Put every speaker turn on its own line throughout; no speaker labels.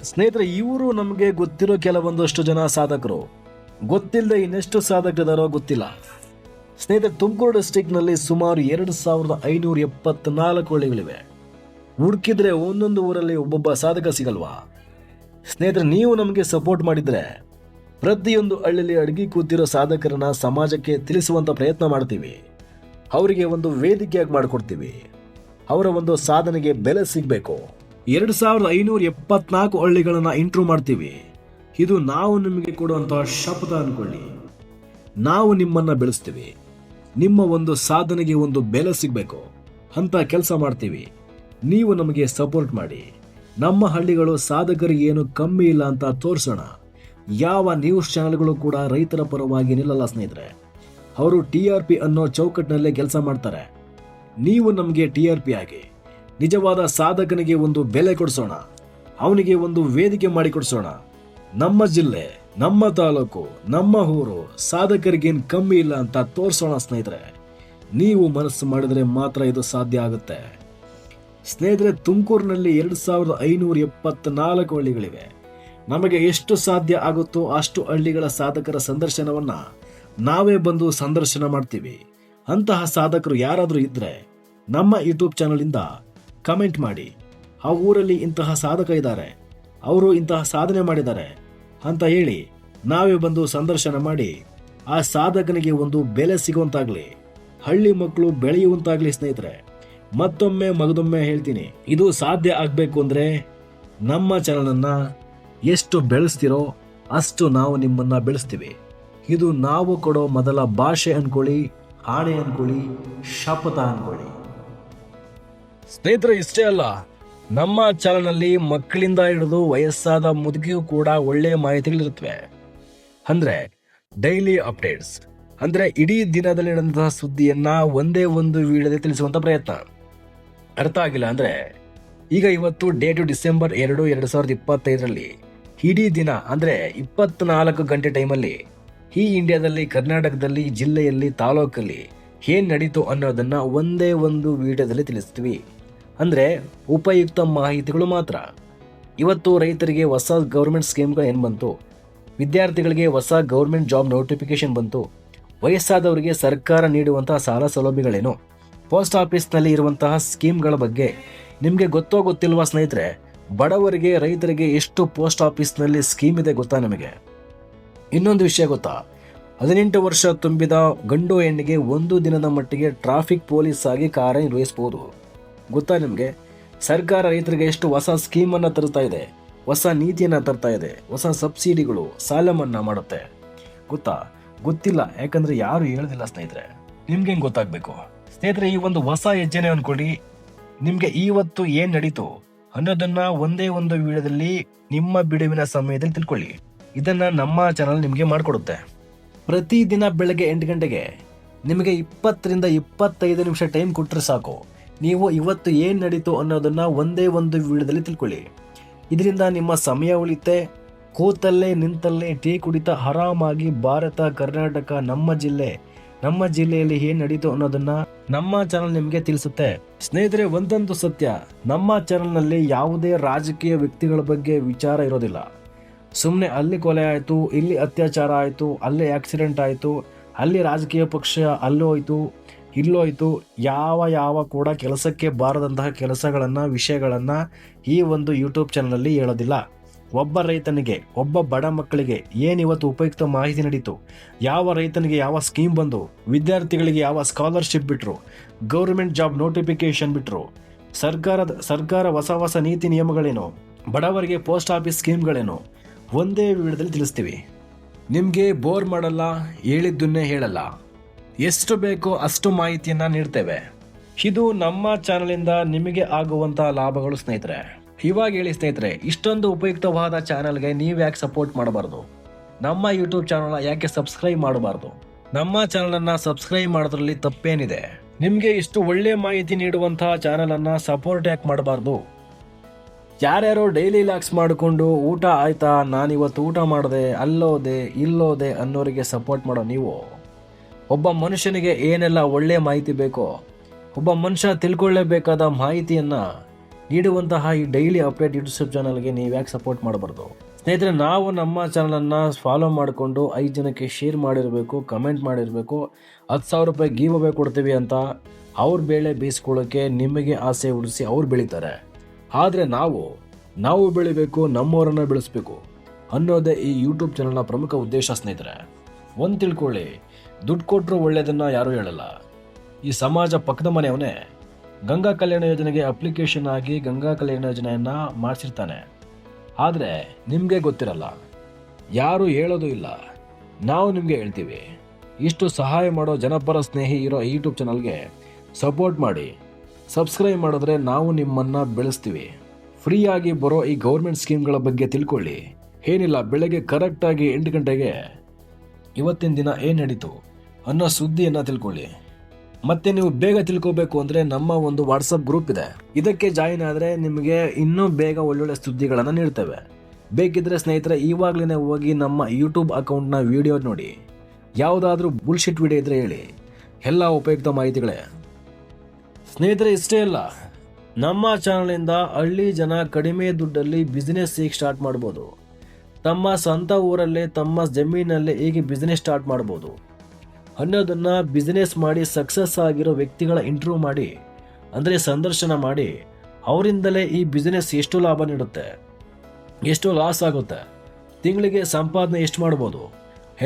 ಸ್ನೇಹಿತರೆ, ಇವರು ನಮಗೆ ಗೊತ್ತಿರೋ ಕೆಲವೊಂದಷ್ಟು ಜನ ಸಾಧಕರು. ಗೊತ್ತಿಲ್ಲದೆ ಇನ್ನೆಷ್ಟು ಸಾಧಕರಿದಾರೋ ಗೊತ್ತಿಲ್ಲ. ಸ್ನೇಹಿತರೆ, ತುಮಕೂರು ಡಿಸ್ಟಿಕ್ನಲ್ಲಿ ಸುಮಾರು 2574 ಹಳ್ಳಿಗಳಿವೆ. ಹುಡುಕಿದ್ರೆ ಒಂದೊಂದು ಊರಲ್ಲಿ ಒಬ್ಬೊಬ್ಬ ಸಾಧಕ ಸಿಗಲ್ವಾ? ಸ್ನೇಹಿತರೆ, ನೀವು ನಮಗೆ ಸಪೋರ್ಟ್ ಮಾಡಿದ್ರೆ ಪ್ರತಿಯೊಂದು ಹಳ್ಳಿಯಲ್ಲಿ ಅಡಗಿ ಕೂತಿರೋ ಸಾಧಕರನ್ನ ಸಮಾಜಕ್ಕೆ ತಿಳಿಸುವಂತ ಪ್ರಯತ್ನ ಮಾಡ್ತೀವಿ. ಅವರಿಗೆ ಒಂದು ವೇದಿಕೆಯಾಗಿ ಮಾಡಿಕೊಡ್ತೀವಿ. ಅವರ ಒಂದು ಸಾಧನೆಗೆ ಬೆಲೆ ಸಿಗಬೇಕು. 2574 ಹಳ್ಳಿಗಳನ್ನ ಇಂಟ್ರೂವ್ ಮಾಡ್ತೀವಿ. ಇದು ನಾವು ನಿಮಗೆ ಕೊಡುವಂತಹ ಶಪಥ ಅನ್ಕೊಳ್ಳಿ. ನಾವು ನಿಮ್ಮನ್ನ ಬೆಳೆಸ್ತೀವಿ. ನಿಮ್ಮ ಒಂದು ಸಾಧನೆಗೆ ಒಂದು ಬೆಲೆ ಸಿಗಬೇಕು ಅಂತ ಕೆಲಸ ಮಾಡ್ತೀವಿ. ನೀವು ನಮಗೆ ಸಪೋರ್ಟ್ ಮಾಡಿ. ನಮ್ಮ ಹಳ್ಳಿಗಳು ಸಾಧಕರಿಗೆ ಏನು ಕಮ್ಮಿ ಇಲ್ಲ ಅಂತ ತೋರಿಸೋಣ. ಯಾವ ನ್ಯೂಸ್ ಚಾನೆಲ್ಗಳು ಕೂಡ ರೈತರ ಪರವಾಗಿ ನಿಲ್ಲಲ್ಲ ಸ್ನೇಹಿತರೆ. ಅವರು TRP ಅನ್ನೋ ಚೌಕಟ್ಟಿನಲ್ಲೇ ಕೆಲಸ ಮಾಡ್ತಾರೆ. ನೀವು ನಮಗೆ TRP ಆಗಿ ನಿಜವಾದ ಸಾಧಕನಿಗೆ ಒಂದು ಬೆಲೆ ಕೊಡಿಸೋಣ. ಅವನಿಗೆ ಒಂದು ವೇದಿಕೆ ಮಾಡಿ ಕೊಡಿಸೋಣ. ನಮ್ಮ ಜಿಲ್ಲೆ, ನಮ್ಮ ತಾಲೂಕು, ನಮ್ಮ ಊರು ಸಾಧಕರಿಗೇನು ಕಮ್ಮಿ ಇಲ್ಲ ಅಂತ ತೋರಿಸೋಣ ಸ್ನೇಹಿತರೆ. ನೀವು ಮನಸ್ಸು ಮಾಡಿದ್ರೆ ಮಾತ್ರ ಇದು ಸಾಧ್ಯ ಆಗುತ್ತೆ. ಸ್ನೇಹಿತರೆ, ತುಮಕೂರಿನಲ್ಲಿ 2574 ಹಳ್ಳಿಗಳಿವೆ. ನಮಗೆ ಎಷ್ಟು ಸಾಧ್ಯ ಆಗುತ್ತೋ ಅಷ್ಟು ಹಳ್ಳಿಗಳ ಸಾಧಕರ ಸಂದರ್ಶನವನ್ನ ನಾವೇ ಬಂದು ಸಂದರ್ಶನ ಮಾಡ್ತೀವಿ. ಅಂತಹ ಸಾಧಕರು ಯಾರಾದರೂ ಇದ್ರೆ ನಮ್ಮ ಯೂಟ್ಯೂಬ್ ಚಾನಲ್ ಇಂದ ಕಮೆಂಟ್ ಮಾಡಿ. ಆ ಊರಲ್ಲಿ ಇಂತಹ ಸಾಧಕ ಇದ್ದಾರೆ, ಅವರು ಇಂತಹ ಸಾಧನೆ ಮಾಡಿದ್ದಾರೆ ಅಂತ ಹೇಳಿ ನಾವೇ ಬಂದು ಸಂದರ್ಶನ ಮಾಡಿ ಆ ಸಾಧಕನಿಗೆ ಒಂದು ಬೆಲೆ ಸಿಗುವಂತಾಗ್ಲಿ, ಹಳ್ಳಿ ಮಕ್ಕಳು ಬೆಳೆಯುವಂತಾಗ್ಲಿ. ಸ್ನೇಹಿತರೆ, ಮತ್ತೊಮ್ಮೆ ಮಗದೊಮ್ಮೆ ಹೇಳ್ತೀನಿ, ಇದು ಸಾಧ್ಯ ಆಗಬೇಕು ಅಂದ್ರೆ ನಮ್ಮ ಚಾನಲನ್ನು ಎಷ್ಟು ಬೆಳೆಸ್ತಿರೋ ಅಷ್ಟು ನಾವು ನಿಮ್ಮನ್ನ ಬೆಳೆಸ್ತೀವಿ. ಇದು ನಾವು ಕೊಡೋ ಮೊದಲ ಭಾಷೆ ಅನ್ಕೊಳ್ಳಿ, ಹಾಡೆ ಅನ್ಕೊಳ್ಳಿ, ಶಪಥ ಅನ್ಕೊಳ್ಳಿ. ಸ್ನೇಹಿತರೆ, ಇಷ್ಟೇ ಅಲ್ಲ, ನಮ್ಮ ಚಾನಲ್ನಲ್ಲಿ ಮಕ್ಕಳಿಂದ ಹಿಡಿದು ವಯಸ್ಸಾದ ಮುದುಕಿಯೂ ಕೂಡ ಒಳ್ಳೆಯ ಮಾಹಿತಿಗಳಿರುತ್ತವೆ. ಅಂದ್ರೆ ಡೈಲಿ ಅಪ್ಡೇಟ್ಸ್, ಅಂದ್ರೆ ಇಡೀ ದಿನದಲ್ಲಿ ನಡೆದಂತಹ ಸುದ್ದಿಯನ್ನ ಒಂದೇ ಒಂದು ವಿಡಿಯೋದಲ್ಲಿ ತಿಳಿಸುವಂತ ಪ್ರಯತ್ನ. ಅರ್ಥ ಆಗಿಲ್ಲ ಅಂದ್ರೆ ಈಗ ಇವತ್ತು ಡೇಟು ಡಿಸೆಂಬರ್ 2, 2025ರಲ್ಲಿ ಇಡೀ ದಿನ ಅಂದ್ರೆ 24 ಗಂಟೆ ಟೈಮಲ್ಲಿ ಈ ಇಂಡಿಯಾದಲ್ಲಿ, ಕರ್ನಾಟಕದಲ್ಲಿ, ಜಿಲ್ಲೆಯಲ್ಲಿ, ತಾಲೂಕಲ್ಲಿ ಏನ್ ನಡೀತು ಅನ್ನೋದನ್ನ ಒಂದೇ ಒಂದು ವಿಡಿಯೋದಲ್ಲಿ ತಿಳಿಸ್ತೀವಿ. ಅಂದ್ರೆ ಉಪಯುಕ್ತ ಮಾಹಿತಿಗಳು ಮಾತ್ರ. ಇವತ್ತು ರೈತರಿಗೆ ಹೊಸ ಗೌರ್ಮೆಂಟ್ ಸ್ಕೀಮ್ಗಳು ಏನು ಬಂತು, ವಿದ್ಯಾರ್ಥಿಗಳಿಗೆ ಹೊಸ ಗೌರ್ಮೆಂಟ್ ಜಾಬ್ ನೋಟಿಫಿಕೇಶನ್ ಬಂತು, ವಯಸ್ಸಾದವರಿಗೆ ಸರ್ಕಾರ ನೀಡುವಂತಹ ಸಾಲ ಸೌಲಭ್ಯಗಳೇನು, ಪೋಸ್ಟ್ ಆಫೀಸ್ನಲ್ಲಿ ಇರುವಂತಹ ಸ್ಕೀಮ್ಗಳ ಬಗ್ಗೆ ನಿಮಗೆ ಗೊತ್ತೋ ಗೊತ್ತಿಲ್ವಾ ಸ್ನೇಹಿತರೆ? ಬಡವರಿಗೆ, ರೈತರಿಗೆ ಎಷ್ಟು ಪೋಸ್ಟ್ ಆಫೀಸ್ನಲ್ಲಿ ಸ್ಕೀಮ್ ಇದೆ ಗೊತ್ತಾ ನಿಮಗೆ? ಇನ್ನೊಂದು ವಿಷಯ ಗೊತ್ತಾ? 18 ವರ್ಷ ತುಂಬಿದ ಗಂಡು ಹೆಣ್ಣಿಗೆ 1 ದಿನದ ಮಟ್ಟಿಗೆ ಟ್ರಾಫಿಕ್ ಪೊಲೀಸ್ ಆಗಿ ಕಾರ್ಯನಿರ್ವಹಿಸಬಹುದು. ಗೊತ್ತಾ ನಿಮಗೆ? ಸರ್ಕಾರ ರೈತರಿಗೆ ಎಷ್ಟು ಹೊಸ ಸ್ಕೀಮನ್ನು ತರ್ತಾ ಇದೆ, ಹೊಸ ನೀತಿಯನ್ನು ತರ್ತಾ ಇದೆ, ಹೊಸ ಸಬ್ಸಿಡಿಗಳು, ಸಾಲ ಮನ್ನಾ ಮಾಡುತ್ತೆ. ಗೊತ್ತಾ? ಗೊತ್ತಿಲ್ಲ, ಯಾಕಂದ್ರೆ ಯಾರು ಹೇಳೋದಿಲ್ಲ ಸ್ನೇಹಿತರೆ. ನಿಮ್ಗೆ ಹೆಂಗೆ ಗೊತ್ತಾಗಬೇಕು ಸ್ನೇಹಿತರೆ? ಈ ಒಂದು ಹೊಸ ಹೆಜ್ಜೆನೆ ಅನ್ಕೊಳ್ಳಿ. ನಿಮ್ಗೆ ಇವತ್ತು ಏನ್ ನಡೀತು ಅನ್ನೋದನ್ನ ಒಂದೇ ಒಂದು ವಿಡಿಯೋದಲ್ಲಿ ನಿಮ್ಮ ಬಿಡುವಿನ ಸಮಯದಲ್ಲಿ ತಿಳ್ಕೊಳ್ಳಿ. ಇದನ್ನ ನಮ್ಮ ಚಾನಲ್ ನಿಮಗೆ ಮಾಡಿಕೊಡುತ್ತೆ. ಪ್ರತಿದಿನ ಬೆಳಗ್ಗೆ 8 ಗಂಟೆಗೆ ನಿಮಗೆ 20 ರಿಂದ 25 ನಿಮಿಷ ಟೈಮ್ ಕೊಟ್ಟರೆ ಸಾಕು. ನೀವು ಇವತ್ತು ಏನ್ ನಡೀತು ಅನ್ನೋದನ್ನ ಒಂದೇ ಒಂದು ವಿಡಿಯೋದಲ್ಲಿ ತಿಳ್ಕೊಳ್ಳಿ. ಇದರಿಂದ ನಿಮ್ಮ ಸಮಯ ಉಳಿತೆ. ಕೂತಲ್ಲೇ ನಿಂತಲ್ಲೇ ಟೀ ಕುಡಿತಾ ಆರಾಮಾಗಿ ಭಾರತ, ಕರ್ನಾಟಕ, ನಮ್ಮ ಜಿಲ್ಲೆಯಲ್ಲಿ ಏನ್ ನಡೀತು ಅನ್ನೋದನ್ನ ನಮ್ಮ ಚಾನಲ್ ನಿಮಗೆ ತಿಳಿಸುತ್ತೆ. ಸ್ನೇಹಿತರೆ, ಒಂದಂತೂ ಸತ್ಯ, ನಮ್ಮ ಚಾನಲ್ನಲ್ಲಿ ಯಾವುದೇ ರಾಜಕೀಯ ವ್ಯಕ್ತಿಗಳ ಬಗ್ಗೆ ವಿಚಾರ ಇರೋದಿಲ್ಲ. ಸುಮ್ಮನೆ ಅಲ್ಲಿ ಕೊಲೆ ಆಯಿತು, ಇಲ್ಲಿ ಅತ್ಯಾಚಾರ ಆಯಿತು, ಅಲ್ಲಿ ಆಕ್ಸಿಡೆಂಟ್ ಆಯಿತು, ಅಲ್ಲಿ ರಾಜಕೀಯ ಪಕ್ಷ ಅಲ್ಲೋಯ್ತು, ಇಲ್ಲೋಯ್ತು, ಯಾವ ಕೂಡ ಕೆಲಸಕ್ಕೆ ಬಾರದಂತಹ ಕೆಲಸಗಳನ್ನು, ವಿಷಯಗಳನ್ನು ಈ ಒಂದು ಯೂಟ್ಯೂಬ್ ಚಾನಲಲ್ಲಿ ಹೇಳೋದಿಲ್ಲ. ಒಬ್ಬ ರೈತನಿಗೆ, ಒಬ್ಬ ಬಡ ಮಕ್ಕಳಿಗೆ ಏನಿವತ್ತು ಉಪಯುಕ್ತ ಮಾಹಿತಿ ನಡೀತು, ಯಾವ ರೈತನಿಗೆ ಯಾವ ಸ್ಕೀಮ್ ಬಂದು, ವಿದ್ಯಾರ್ಥಿಗಳಿಗೆ ಯಾವ ಸ್ಕಾಲರ್ಶಿಪ್ ಬಿಟ್ಟರು, ಗೌರ್ಮೆಂಟ್ ಜಾಬ್ ನೋಟಿಫಿಕೇಶನ್ ಬಿಟ್ಟರು, ಸರ್ಕಾರ ಹೊಸ ನೀತಿ ನಿಯಮಗಳೇನು, ಬಡವರಿಗೆ ಪೋಸ್ಟ್ ಆಫೀಸ್ ಸ್ಕೀಮ್ಗಳೇನು, ಒಂದೇ ವಿಡಿಯೋದಲ್ಲಿ ತಿಳಿಸ್ತೀವಿ. ನಿಮಗೆ ಬೋರ್ ಮಾಡಲ್ಲ, ಹೇಳಿದ್ದನ್ನೇ ಹೇಳಲ್ಲ. ಎಷ್ಟು ಬೇಕೋ ಅಷ್ಟು ಮಾಹಿತಿಯನ್ನ ನೀಡ್ತೇವೆ. ಇದು ನಮ್ಮ ಚಾನಲಿಂದ ನಿಮಗೆ ಆಗುವಂತಹ ಲಾಭಗಳು ಸ್ನೇಹಿತರೆ. ಇವಾಗ ಹೇಳಿ ಸ್ನೇಹಿತರೆ, ಇಷ್ಟೊಂದು ಉಪಯುಕ್ತವಾದ ಚಾನಲ್ಗೆ ನೀವು ಯಾಕೆ ಸಪೋರ್ಟ್ ಮಾಡಬಾರ್ದು? ನಮ್ಮ ಯೂಟ್ಯೂಬ್ ಚಾನಲ್ ಯಾಕೆ ಸಬ್ಸ್ಕ್ರೈಬ್ ಮಾಡಬಾರ್ದು? ನಮ್ಮ ಚಾನಲನ್ನು ಸಬ್ಸ್ಕ್ರೈಬ್ ಮಾಡೋದ್ರಲ್ಲಿ ತಪ್ಪೇನಿದೆ? ನಿಮಗೆ ಇಷ್ಟು ಒಳ್ಳೆ ಮಾಹಿತಿ ನೀಡುವಂತಹ ಚಾನಲನ್ನು ಸಪೋರ್ಟ್ ಯಾಕೆ ಮಾಡಬಾರ್ದು? ಯಾರ್ಯಾರೋ ಡೈಲಿ ಲಾಕ್ಸ್ ಮಾಡಿಕೊಂಡು ಊಟ ಆಯ್ತಾ, ನಾನಿವತ್ತು ಊಟ ಮಾಡಿದೆ, ಅಲ್ಲೋದೆ ಇಲ್ಲೋದೆ ಅನ್ನೋರಿಗೆ ಸಪೋರ್ಟ್ ಮಾಡೋ ನೀವು, ಒಬ್ಬ ಮನುಷ್ಯನಿಗೆ ಏನೆಲ್ಲ ಒಳ್ಳೆ ಮಾಹಿತಿ ಬೇಕೋ, ಒಬ್ಬ ಮನುಷ್ಯ ತಿಳ್ಕೊಳ್ಳೇಬೇಕಾದ ಮಾಹಿತಿಯನ್ನು ನೀಡುವಂತಹ ಈ ಡೈಲಿ ಅಪ್ಡೇಟ್ ಯೂಟ್ಯೂಬ್ ಚಾನಲ್ಗೆ ನೀವು ಯಾಕೆ ಸಪೋರ್ಟ್ ಮಾಡಬಾರ್ದು? ಸ್ನೇಹಿತರೆ, ನಾವು ನಮ್ಮ ಚಾನಲನ್ನು ಫಾಲೋ ಮಾಡಿಕೊಂಡು 5 ಜನಕ್ಕೆ ಶೇರ್ ಮಾಡಿರಬೇಕು, ಕಮೆಂಟ್ ಮಾಡಿರಬೇಕು. 10,000 ರೂಪಾಯಿ ಗಿವ್ ಅವೇ ಕೊಡ್ತೀವಿ ಅಂತ ಅವ್ರ ಬೇಳೆ ಬೇಯಿಸ್ಕೊಳ್ಳೋಕ್ಕೆ ನಿಮಗೆ ಆಸೆ ಹುಡಿಸಿ ಅವ್ರು ಬೆಳೀತಾರೆ. ಆದರೆ ನಾವು ಬೆಳಿಬೇಕು, ನಮ್ಮವರನ್ನು ಬೆಳೆಸಬೇಕು ಅನ್ನೋದೇ ಈ ಯೂಟ್ಯೂಬ್ ಚಾನಲ್ನ ಪ್ರಮುಖ ಉದ್ದೇಶ. ಸ್ನೇಹಿತರೆ, ಒಂದು ತಿಳ್ಕೊಳ್ಳಿ, ದುಡ್ಡು ಕೊಟ್ಟರು ಒಳ್ಳೆಯದನ್ನು ಯಾರೂ ಹೇಳಲ್ಲ. ಈ ಸಮಾಜ ಪಕ್ಕದ ಮನೆಯವನೇ ಗಂಗಾ ಕಲ್ಯಾಣ ಯೋಜನೆಗೆ ಅಪ್ಲಿಕೇಶನ್ ಆಗಿ ಗಂಗಾ ಕಲ್ಯಾಣ ಯೋಜನೆಯನ್ನು ಮಾಡಿಸಿರ್ತಾನೆ. ಆದರೆ ನಿಮಗೆ ಗೊತ್ತಿರಲ್ಲ, ಯಾರು ಹೇಳೋದು ಇಲ್ಲ. ನಾವು ನಿಮಗೆ ಹೇಳ್ತೀವಿ, ಇಷ್ಟು ಸಹಾಯ ಮಾಡೋ ಜನಪರ ಸ್ನೇಹಿ ಇರೋ ಯೂಟ್ಯೂಬ್ ಚಾನಲ್ಗೆ ಸಪೋರ್ಟ್ ಮಾಡಿ, ಸಬ್ಸ್ಕ್ರೈಬ್ ಮಾಡಿದ್ರೆ ನಾವು ನಿಮ್ಮನ್ನು ಬೆಳೆಸ್ತೀವಿ. ಫ್ರೀಯಾಗಿ ಬರೋ ಈ ಗೌರ್ಮೆಂಟ್ ಸ್ಕೀಮ್ಗಳ ಬಗ್ಗೆ ತಿಳ್ಕೊಳ್ಳಿ. ಏನಿಲ್ಲ, ಬೆಳಗ್ಗೆ ಕರೆಕ್ಟಾಗಿ 8 ಗಂಟೆಗೆ ಇವತ್ತಿನ ದಿನ ಏನು ನಡೀತು ಅನ್ನೋ ಸುದ್ದಿಯನ್ನು ತಿಳ್ಕೊಳ್ಳಿ. ಮತ್ತೆ ನೀವು ಬೇಗ ತಿಳ್ಕೋಬೇಕು ಅಂದರೆ ನಮ್ಮ ಒಂದು ವಾಟ್ಸಪ್ ಗ್ರೂಪ್ ಇದೆ, ಇದಕ್ಕೆ ಜಾಯಿನ್ ಆದರೆ ನಿಮಗೆ ಇನ್ನೂ ಬೇಗ ಒಳ್ಳೊಳ್ಳೆ ಸುದ್ದಿಗಳನ್ನು ನೀಡ್ತೇವೆ. ಬೇಕಿದ್ರೆ ಸ್ನೇಹಿತರೆ, ಇವಾಗಲೇ ಹೋಗಿ ನಮ್ಮ ಯೂಟ್ಯೂಬ್ ಅಕೌಂಟ್ನ ವಿಡಿಯೋ ನೋಡಿ. ಯಾವುದಾದ್ರೂ ಬುಲ್ಶಿಟ್ ವಿಡಿಯೋ ಇದ್ರೆ ಹೇಳಿ, ಎಲ್ಲ ಉಪಯುಕ್ತ ಮಾಹಿತಿಗಳೇ. ಸ್ನೇಹಿತರೆ, ಇಷ್ಟೇ ಅಲ್ಲ, ನಮ್ಮ ಚಾನಲಿಂದ ಹಳ್ಳಿ ಜನ ಕಡಿಮೆ ದುಡ್ಡಲ್ಲಿ ಬಿಸ್ನೆಸ್ ಹೇಗೆ ಸ್ಟಾರ್ಟ್ ಮಾಡ್ಬೋದು, ತಮ್ಮ ಸ್ವಂತ ಊರಲ್ಲೇ ತಮ್ಮ ಜಮೀನಲ್ಲೇ ಹೇಗೆ ಬಿಸ್ನೆಸ್ ಸ್ಟಾರ್ಟ್ ಮಾಡ್ಬೋದು ಅನ್ನೋದನ್ನು ಬಿಸ್ನೆಸ್ ಮಾಡಿ ಸಕ್ಸಸ್ ಆಗಿರೋ ವ್ಯಕ್ತಿಗಳ ಇಂಟರ್ವ್ಯೂ ಮಾಡಿ, ಅಂದರೆ ಸಂದರ್ಶನ ಮಾಡಿ, ಅವರಿಂದಲೇ ಈ ಬಿಸ್ನೆಸ್ ಎಷ್ಟು ಲಾಭ ನೀಡುತ್ತೆ, ಎಷ್ಟು ಲಾಸ್ ಆಗುತ್ತೆ, ತಿಂಗಳಿಗೆ ಸಂಪಾದನೆ ಎಷ್ಟು ಮಾಡ್ಬೋದು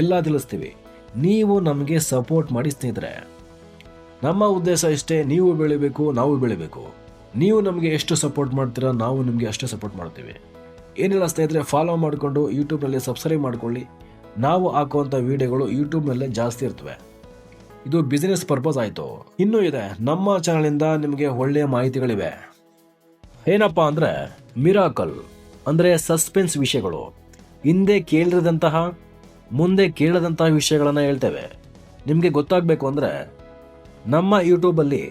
ಎಲ್ಲ ತಿಳಿಸ್ತೀವಿ. ನೀವು ನಮಗೆ ಸಪೋರ್ಟ್ ಮಾಡಿ ಸ್ನೇಹಿತರೆ. ನಮ್ಮ ಉದ್ದೇಶ ಇಷ್ಟೇ, ನೀವು ಬೆಳಿಬೇಕು, ನಾವು ಬೆಳಿಬೇಕು. ನೀವು ನಮಗೆ ಎಷ್ಟು ಸಪೋರ್ಟ್ ಮಾಡ್ತೀರಾ, ನಾವು ನಿಮಗೆ ಅಷ್ಟೇ ಸಪೋರ್ಟ್ ಮಾಡ್ತೀವಿ. ಏನಿಲ್ಲ ಸ್ನೇಹಿತರೆ, ಫಾಲೋ ಮಾಡಿಕೊಂಡು ಯೂಟ್ಯೂಬ್ನಲ್ಲಿ ಸಬ್ಸ್ಕ್ರೈಬ್ ಮಾಡ್ಕೊಳ್ಳಿ. ನಾವು ಹಾಕುವಂಥ ವಿಡಿಯೋಗಳು ಯೂಟ್ಯೂಬ್ನಲ್ಲೇ ಜಾಸ್ತಿ ಇರ್ತವೆ. ಇದು ಬಿಸ್ನೆಸ್ ಪರ್ಪಸ್ ಆಯಿತು. ಇನ್ನೂ ಇದೆ, ನಮ್ಮ ಚಾನಲಿಂದ ನಿಮಗೆ ಒಳ್ಳೆಯ ಮಾಹಿತಿಗಳಿವೆ. ಏನಪ್ಪ ಅಂದರೆ ಮಿರಾಕಲ್, ಅಂದರೆ ಸಸ್ಪೆನ್ಸ್ ವಿಷಯಗಳು, ಹಿಂದೆ ಕೇಳಿರದಂತಹ ಮುಂದೆ ಕೇಳದಂತಹ ವಿಷಯಗಳನ್ನು ಹೇಳ್ತೇವೆ. ನಿಮಗೆ ಗೊತ್ತಾಗಬೇಕು ಅಂದರೆ ನಮ್ಮ ಯೂಟ್ಯೂಬಲ್ಲಿ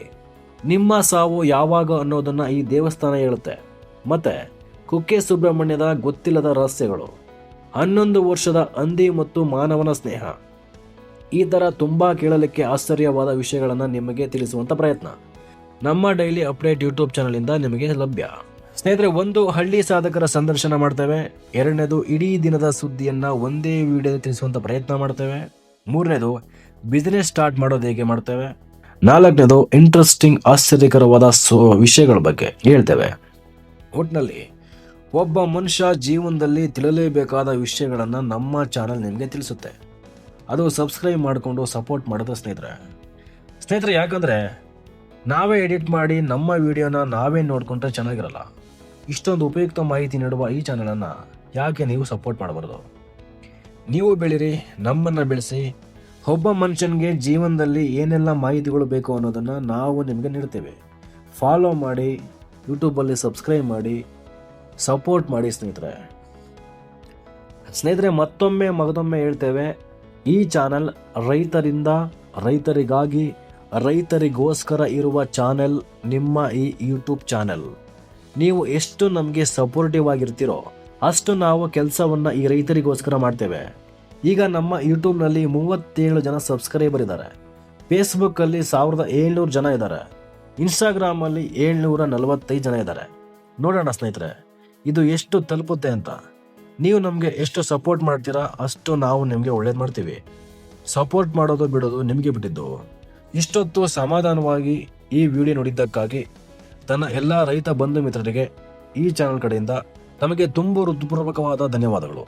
ನಿಮ್ಮ ಸಾವು ಯಾವಾಗ ಅನ್ನೋದನ್ನು ಈ ದೇವಸ್ಥಾನ ಹೇಳುತ್ತೆ. ಮತ್ತು ಕುಕ್ಕೆ ಸುಬ್ರಹ್ಮಣ್ಯದ ಗೊತ್ತಿಲ್ಲದ ರಹಸ್ಯಗಳು, 11 ವರ್ಷದ ಹಂದಿ ಮತ್ತು ಮಾನವನ ಸ್ನೇಹ, ಈ ಥರ ತುಂಬ ಕೇಳಲಿಕ್ಕೆ ಆಶ್ಚರ್ಯವಾದ ವಿಷಯಗಳನ್ನು ನಿಮಗೆ ತಿಳಿಸುವಂಥ ಪ್ರಯತ್ನ ನಮ್ಮ ಡೈಲಿ ಅಪ್ಡೇಟ್ ಯೂಟ್ಯೂಬ್ ಚಾನಲಿಂದ ನಿಮಗೆ ಲಭ್ಯ. ಸ್ನೇಹಿತರೆ, ಒಂದು ಹಳ್ಳಿ ಸಾಧಕರ ಸಂದರ್ಶನ ಮಾಡ್ತೇವೆ. 2ನೇದು ಇಡೀ ದಿನದ ಸುದ್ದಿಯನ್ನು ಒಂದೇ ವಿಡಿಯೋದಲ್ಲಿ ತಿಳಿಸುವಂಥ ಪ್ರಯತ್ನ ಮಾಡ್ತೇವೆ. 3ನೇದು ಬಿಸ್ನೆಸ್ ಸ್ಟಾರ್ಟ್ ಮಾಡೋದು ಹೇಗೆ ಮಾಡ್ತೇವೆ. 4ನೇದು ಇಂಟ್ರೆಸ್ಟಿಂಗ್ ಆಶ್ಚರ್ಯಕರವಾದ ವಿಷಯಗಳ ಬಗ್ಗೆ ಹೇಳ್ತೇವೆ. ಒಟ್ಟಿನಲ್ಲಿ ಒಬ್ಬ ಮನುಷ್ಯ ಜೀವನದಲ್ಲಿ ತಿಳಿಯಲೇಬೇಕಾದ ವಿಷಯಗಳನ್ನು ನಮ್ಮ ಚಾನಲ್ ನಿಮಗೆ ತಿಳಿಸುತ್ತೆ. ಅದು ಸಬ್ಸ್ಕ್ರೈಬ್ ಮಾಡಿಕೊಂಡು ಸಪೋರ್ಟ್ ಮಾಡೋದು ಸ್ನೇಹಿತರೆ. ಯಾಕಂದರೆ ನಾವೇ ಎಡಿಟ್ ಮಾಡಿ ನಮ್ಮ ವಿಡಿಯೋನ ನಾವೇ ನೋಡಿಕೊಂಡ್ರೆ ಚೆನ್ನಾಗಿರಲ್ಲ. ಇಷ್ಟೊಂದು ಉಪಯುಕ್ತ ಮಾಹಿತಿ ನೀಡುವ ಈ ಚಾನಲನ್ನು ಯಾಕೆ ನೀವು ಸಪೋರ್ಟ್ ಮಾಡಬಾರ್ದು? ನೀವು ಬೆಳೀರಿ, ನಮ್ಮನ್ನು ಬೆಳೆಸಿ. ಒಬ್ಬ ಮನುಷ್ಯನಿಗೆ ಜೀವನದಲ್ಲಿ ಏನೆಲ್ಲ ಮಾಹಿತಿಗಳು ಬೇಕು ಅನ್ನೋದನ್ನು ನಾವು ನಿಮಗೆ ನೀಡ್ತೇವೆ. ಫಾಲೋ ಮಾಡಿ, ಯೂಟ್ಯೂಬಲ್ಲಿ ಸಬ್ಸ್ಕ್ರೈಬ್ ಮಾಡಿ, ಸಪೋರ್ಟ್ ಮಾಡಿ ಸ್ನೇಹಿತರೆ. ಮತ್ತೊಮ್ಮೆ ಹೇಳ್ತೇವೆ, ಈ ಚಾನಲ್ ರೈತರಿಂದ, ರೈತರಿಗಾಗಿ, ರೈತರಿಗೋಸ್ಕರ ಇರುವ ಚಾನೆಲ್ ನಿಮ್ಮ ಈ ಯೂಟ್ಯೂಬ್ ಚಾನೆಲ್. ನೀವು ಎಷ್ಟು ನಮಗೆ ಸಪೋರ್ಟಿವ್ ಆಗಿರ್ತೀರೋ ಅಷ್ಟು ನಾವು ಕೆಲಸವನ್ನು ಈ ರೈತರಿಗೋಸ್ಕರ ಮಾಡ್ತೇವೆ. ಈಗ ನಮ್ಮ ಯೂಟ್ಯೂಬ್ನಲ್ಲಿ 37 ಜನ ಸಬ್ಸ್ಕ್ರೈಬರ್ ಇದ್ದಾರೆ. ಫೇಸ್ಬುಕ್ಕಲ್ಲಿ 1700 ಜನ ಇದ್ದಾರೆ. ಇನ್ಸ್ಟಾಗ್ರಾಮಲ್ಲಿ 745 ಜನ ಇದ್ದಾರೆ. ನೋಡೋಣ ಸ್ನೇಹಿತರೆ, ಇದು ಎಷ್ಟು ತಲುಪುತ್ತೆ ಅಂತ. ನೀವು ನಮಗೆ ಎಷ್ಟು ಸಪೋರ್ಟ್ ಮಾಡ್ತೀರಾ ಅಷ್ಟು ನಾವು ನಿಮಗೆ ಒಳ್ಳೇದು ಮಾಡ್ತೀವಿ. ಸಪೋರ್ಟ್ ಮಾಡೋದು ಬಿಡೋದು ನಿಮಗೆ ಬಿಟ್ಟಿದ್ದು. ಇಷ್ಟೊತ್ತು ಸಮಾಧಾನವಾಗಿ ಈ ವಿಡಿಯೋ ನೋಡಿದ್ದಕ್ಕಾಗಿ ತನ್ನ ಎಲ್ಲ ರೈತ ಬಂಧು ಮಿತ್ರರಿಗೆ ಈ ಚಾನಲ್ ಕಡೆಯಿಂದ ತಮಗೆ ತುಂಬ ಹೃತ್ಪೂರ್ವಕವಾದ ಧನ್ಯವಾದಗಳು.